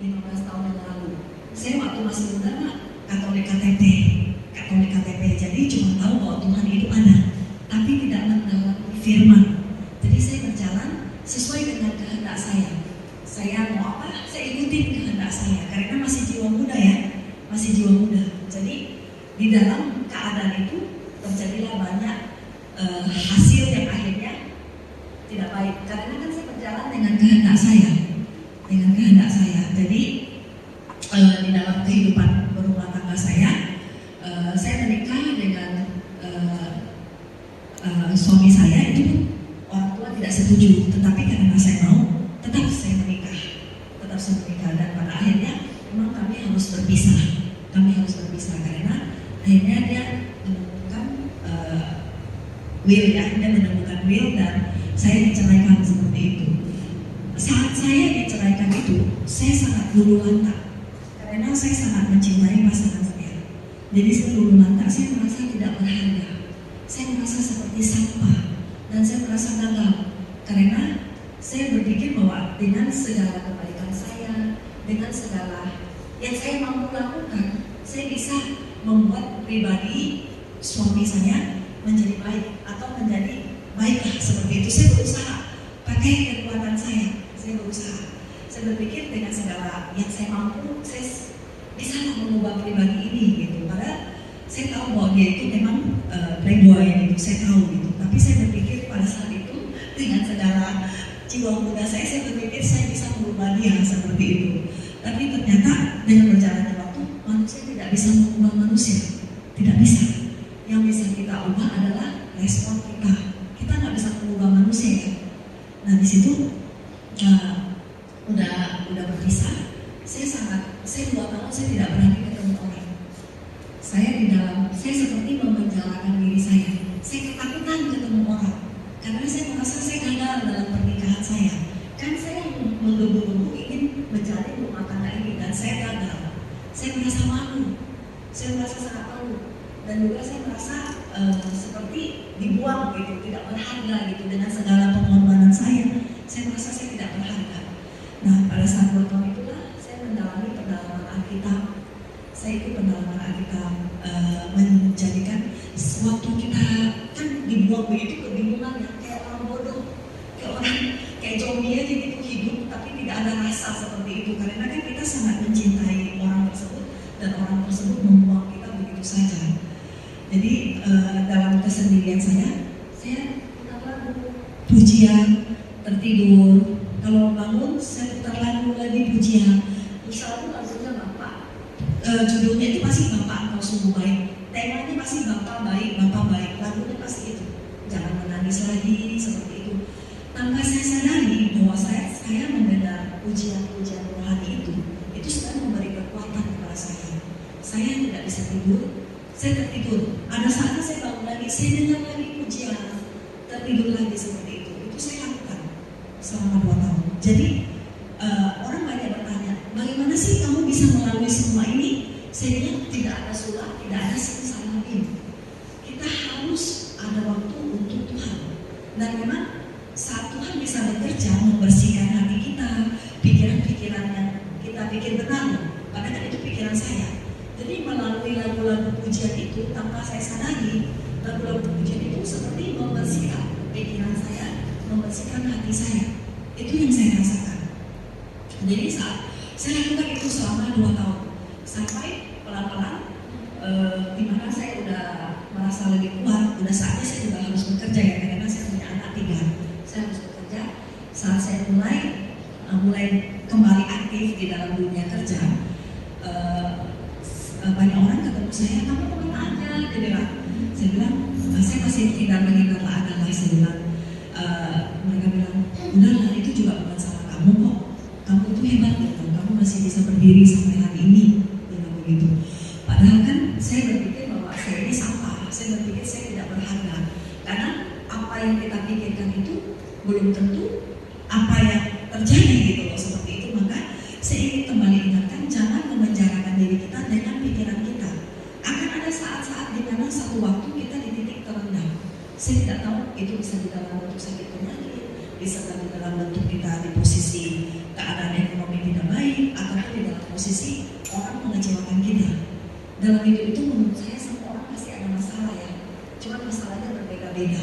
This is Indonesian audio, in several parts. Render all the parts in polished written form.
15 tahun yang lalu. Saya waktu masih muda mah Katolik KTP, jadi cuma tahu bahwa Tuhan itu ada, tapi tidak mendalami firman. Jadi saya berjalan sesuai dengan kehendak saya. Saya mau apa? Saya ikutin kehendak saya, karena masih jiwa muda ya, masih jiwa muda. Jadi di dalam keadaan itu terjadilah banyak hasil yang akhirnya tidak baik. Karena kan saya berjalan dengan kehendak saya, Jadi di dalam kehidupan berumah tangga saya menikah dengan suami saya itu orang tua tidak setuju, tetapi karena saya mau, tetap saya menikah, dan pada akhirnya memang kami harus berpisah, karena akhirnya dia menemukan will dan saya diceraikan seperti itu. Saat saya diceraikan itu, saya sangat luluh lantak karena saya sangat mencintai pasangan saya. Jadi saya luluh lantak, saya merasa tidak berharga, saya merasa seperti sampah, dan saya merasa gagal karena saya berpikir bahwa dengan segala kebaikan saya, dengan segala yang saya mampu lakukan, saya bisa membuat pribadi suami saya menjadi baik atau menjadi baiklah seperti itu. Saya berusaha pakai kekuatan saya berusaha. Saya berpikir dengan segala yang saya mampu, saya bisa mengubah pribadi ini gitu. Padahal saya tahu bahwa dia itu memang playboy gitu, saya tahu gitu. Tapi saya berpikir pada saat itu dengan segala jiwa muda saya berpikir saya bisa mengubah dia seperti itu. Tapi ternyata dengan berjalannya waktu, manusia tidak bisa mengubah manusia, tidak bisa. Yang bisa kita ubah adalah respon kita. Kita nggak bisa mengubah manusia ya. Nah di situ udah berpisah. Saya 2 tahun saya tidak berani ketemu orang. Saya seperti memenjarakan diri saya. Saya ketakutan ketemu orang karena saya merasa saya gagal dalam pernikahan saya. Kan saya menggebu-gebu ingin menjalin rumah tangga ini dan saya gagal. Saya merasa malu, saya merasa sangat malu, dan juga saya merasa seperti dibuang gitu, tidak berharga gitu dengan segala pengorbanan saya merasa saya tidak berharga. Nah pada saat 2 tahun itulah saya mendalami pendalaman Alkitab. Saya ikut pendalaman Alkitab, menjadikan waktu kita kan dibuang begitu kebingungan ya, kayak orang bodoh, kayak zombie aja gitu hidup, tapi tidak ada rasa seperti itu. Karena kan kita sangat mencintai orang tersebut dan orang tersebut membuang kita begitu saja. Jadi dalam kesendirian saya putar lagu, pujian, tertidur. Kalau bangun saya putar lagu lagi pujian. Misalnya lagunya Bapak, judulnya itu pasti Bapak Engkau Sungguh Baik. Temanya pasti Bapak baik, lagunya pasti itu. Jangan menangis lagi seperti itu. Tanpa saya sadari bahwa saya mendengar pujian-pujian rohani itu sudah memberi kekuatan kepada saya. Saya tidak bisa tidur, saya tertidur. Ada saatnya saya bangun lagi, saya dengar lagi pujian, tertidur lagi seperti itu. Itu saya lakukan selama 2 tahun. Jadi orang banyak bertanya, bagaimana sih kamu bisa melalui semua ini? Saya bilang tidak ada sulap, tidak ada simsalabim. Kita harus ada waktu untuk Tuhan. Dan memang saat Tuhan bisa bekerja membersihkan hati kita, pikiran-pikiran yang kita pikir benar, padahal itu pikiran saya. Jadi melalui lagu-lagu pujian itu tanpa saya sadari, lagu-lagu pujian itu seperti membersihkan pikiran saya, membersihkan hati saya. Itu yang saya rasakan. Jadi saat saya lakukan itu selama 2 tahun, sampai pelan-pelan dimana saya udah merasa lebih kuat, udah saatnya saya juga harus bekerja ya, karena saya punya anak 3. Saya harus bekerja. Saat saya mulai kembali aktif di dalam dunia kerja, banyak orang ketemu saya, kamu kemana aja? Dia bilang, saya bilang, saya masih tidak menghindar adalah, saya bilang, mereka bilang, udahlah itu juga bukan salah kamu kok, kamu itu hebat gitu, kamu masih bisa berdiri sampai hari ini, bilang begitu. Padahal kan saya berpikir bahwa saya ini sampah, saya berpikir saya tidak berharga, karena apa yang kita pikirkan itu belum tentu apa yang terjadi gitu loh, seperti itu. Maka saya ingin kembali ingatkan, jangan memenjarakan diri kita dengan pikiran kita. Akan ada saat-saat di mana satu waktu kita di titik terendah. Saya tidak tahu itu bisa di dalam bentuk sakit penyakit, bisa di dalam bentuk kita di posisi keadaan ekonomi tidak baik, atau di dalam hidup itu menurut saya semua orang pasti ada masalah ya. Cuma masalahnya berbeda-beda.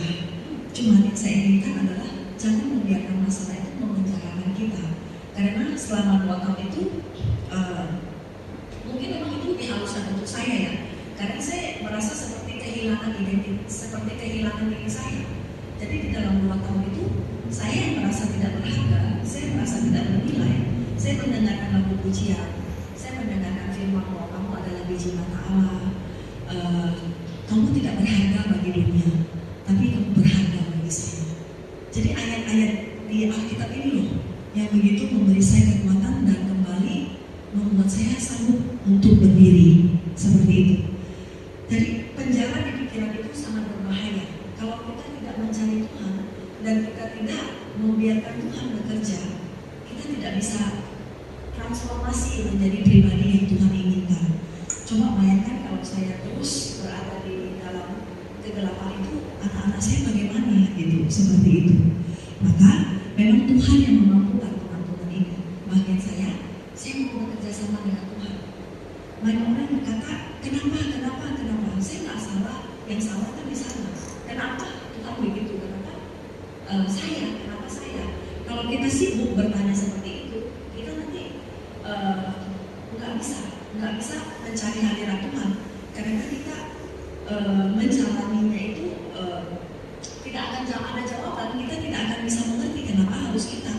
Cuma yang saya inginkan adalah jangan membiarkan masalah itu memenjarakan kita. Karena selama 2 tahun itu mungkin memang itu lebih halusan untuk saya ya. Karena saya merasa seperti kehilangan identitas, seperti kehilangan diri saya. Jadi di dalam 2 tahun itu saya yang merasa tidak berharga, saya merasa tidak bernilai. Saya mendengarkan lagu pujian, saya mendengarkan firman bahwa kamu adalah biji mata Allah. Kamu tidak berharga bagi dunia, tapi kamu berharga bagi saya. Jadi ayat-ayat di Alkitab ini loh yang begitu memberi saya kekuatan dan kembali membuat saya sanggup untuk berdiri seperti itu. Jadi penjara di pikiran itu sangat berbahaya. Kalau kita tidak mencari Tuhan dan kita tidak membiarkan Tuhan bekerja, kita tidak bisa transformasi menjadi pribadi yang Tuhan inginkan. Coba bayangkan kalau saya terus berada di dalam kegelapan itu, anak-anak saya bagaimana gitu, seperti itu. Maka memang Tuhan yang memampukan teman-teman ini. Bagian saya mau bekerja sama dengan Tuhan. Banyak orang berkata, kenapa? Saya nggak salah, yang salah kan di sana. Kenapa Tuhan begitu? Kenapa kenapa saya? Kalau kita sibuk bertanya seperti itu, kita nanti nggak bisa mencari hadirat Tuhan. Karena kita menjalaninya itu tidak akan ada jawaban. Kita tidak akan bisa mengerti kenapa harus kita.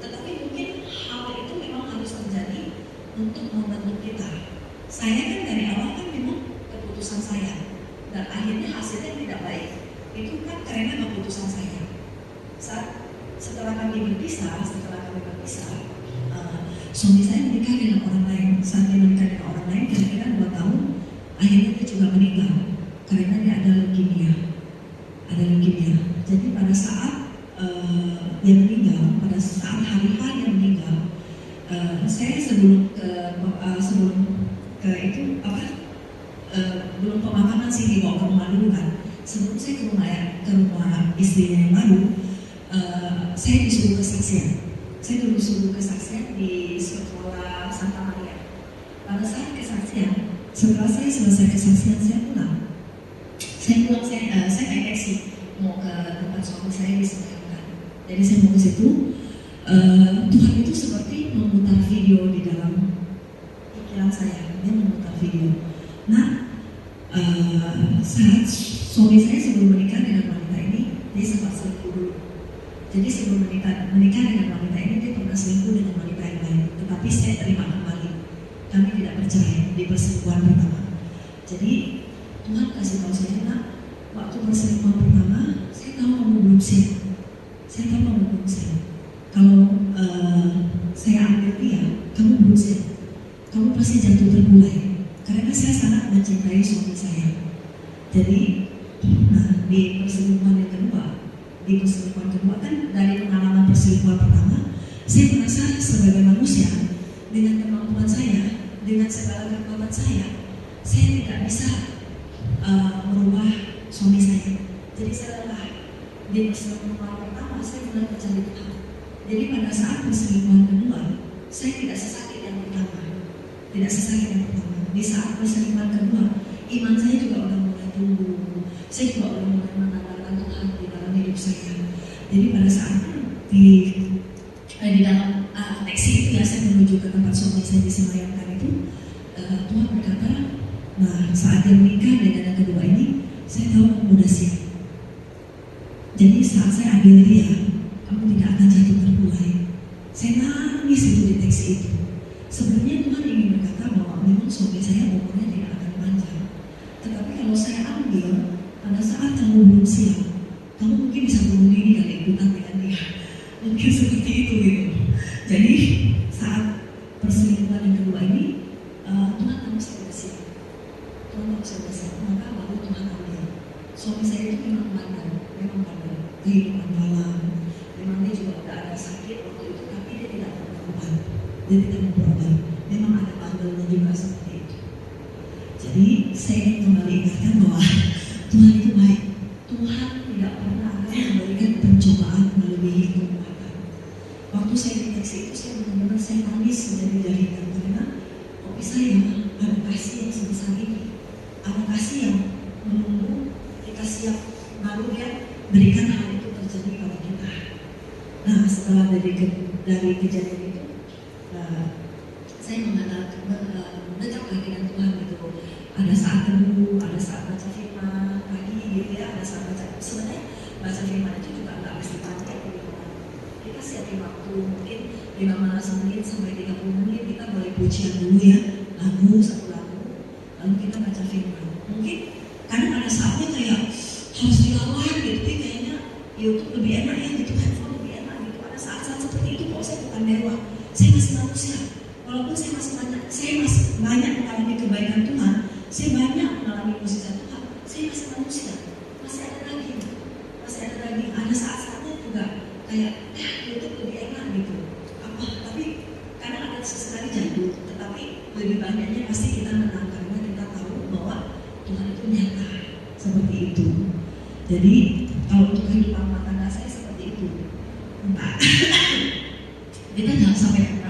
Tetapi mungkin hal itu memang harus terjadi untuk membentuk kita. Saya kan dari awal kan memang keputusan saya, dan akhirnya hasilnya tidak baik. Itu kan karena keputusan saya. Setelah kami berpisah, suami saya menikah dengan orang lain. Saat dia menikah dengan orang lain, kira-kira 2 tahun, akhirnya dia juga meninggal karena dia ada leukemia. Jadi pada saat dia meninggal, pada saat hari dia meninggal, saya sebelum belum pemakaman sih, dibawa ke rumah dulu kan. Sebelum saya ke rumah istrinya yang baru, saya disuruh kesaksian. Saya dulu suruh kesaksian di sekolah Santa Maria. Pada saat kesaksian, setelah saya selesai kesaksian, saya pulang. Saya naik taksi mau ke tempat suami saya disemayamkan. Jadi saya mau ke situ. Tuhan itu seperti memutar video di dalam pikiran saya. Dia memutar video. Nah, saat suami saya sebelum menikah dengan wanita ini, dia sempat selingkuh dulu. Jadi sebelum menikah dengan wanita ini, dia pernah selingkuh dengan wanita yang lain. Tetapi saya terima kembali. Kami tidak percaya di perselingkuhan pertama. Jadi Tuhan kasih tahu saya, nak, waktu perselingkuhan pertama, saya tahu kamu belum siap. Kalau saya ambil dia, kamu belum siap. Kamu pasti jatuh terbulai. Karena saya sangat mencintai suami saya. Jadi, di perselingkuhan kedua kan dari pengalaman perselingkuhan pertama, saya merasa sebagai manusia dengan kemampuan saya, dengan segala kekuatan saya tidak bisa merubah suami saya. Jadi setelah di perselingkuhan pertama, saya mulai mencari Tuhan. Jadi pada saat perselingkuhan kedua, saya tidak sesakit yang pertama. Di saat perselingkuhan kedua, iman saya juga udah mulai tumbuh. Saya juga udah mulai menandalkan Tuhan di dalam hidup saya. Jadi pada saat di dalam taksi itu ya, saya menuju ke tempat suami saya disemayamkan itu, Tuhan berkata, nah saat dia menikah dengan yang kedua ini, saya tahu kamu udah siap. Jadi saat saya ambil dia, kamu tidak akan jatuh terbulai. Saya nangis itu di taksi itu. Sebenarnya Tuhan ingin berkata bahwa memang suami saya umurnya tidak akan panjang. Tetapi kalau saya ambil, pada saat kamu belum siap, kamu mungkin bisa bunuh diri kali ikutan dengan dia. Mungkin seperti itu gitu. Jadi saat perselingkuhan yang kedua ini, Tuhan kamu sudah siap. Maka baru Tuhan ambil. Suami saya itu memang bandel, kehidupan malam. Memang dia juga udah ada sakit waktu itu, tapi dia tidak berobat. Memang ada bandelnya juga seperti itu. Jadi saya ingin kembali ingatkan bahwa Tuhan itu baik. Tuhan tidak pernah akan memberikan pencobaan melebihi kekuatan. Waktu saya di taksi itu, saya benar-benar saya nangis menjadi jarinan karena kok bisa ya ada kasih yang sebesar ini, ada kasih yang menunggu kita siap, baru Dia berikan hal itu terjadi pada kita. Nah, setelah dari kejadian itu, saya mendekat lagi dengan Tuhan gitu. Ada saat teduh, ada saat baca firman pagi gitu ya, ada saat baca. Sebenarnya baca firman itu juga nggak mesti panjang gitu. Kita siapin waktu mungkin 15 menit sampai 30 menit, kita boleh pujian dulu ya, satu lagu, lalu kita baca firman. Mungkin kadang ada saatnya kayak harus dilawan gitu, tapi kayaknya YouTube lebih enak ya gitu, handphone lebih enak gitu. Ada saat-saat seperti itu kok. Saya bukan dewa, saya masih manusia. Walaupun saya masih banyak mengalami kebaikan Tuhan, saya banyak mengalami mukjizat Tuhan, saya masih manusia, masih ada daging. Ada saat-saatnya juga kayak YouTube lebih enak gitu. Tapi kadang ada sesekali jatuh, tetapi lebih banyaknya pasti kita menang karena kita tahu bahwa Tuhan itu nyata seperti itu. Jadi kalau untuk kehidupan rumah tangga saya seperti itu. Kita jangan sampai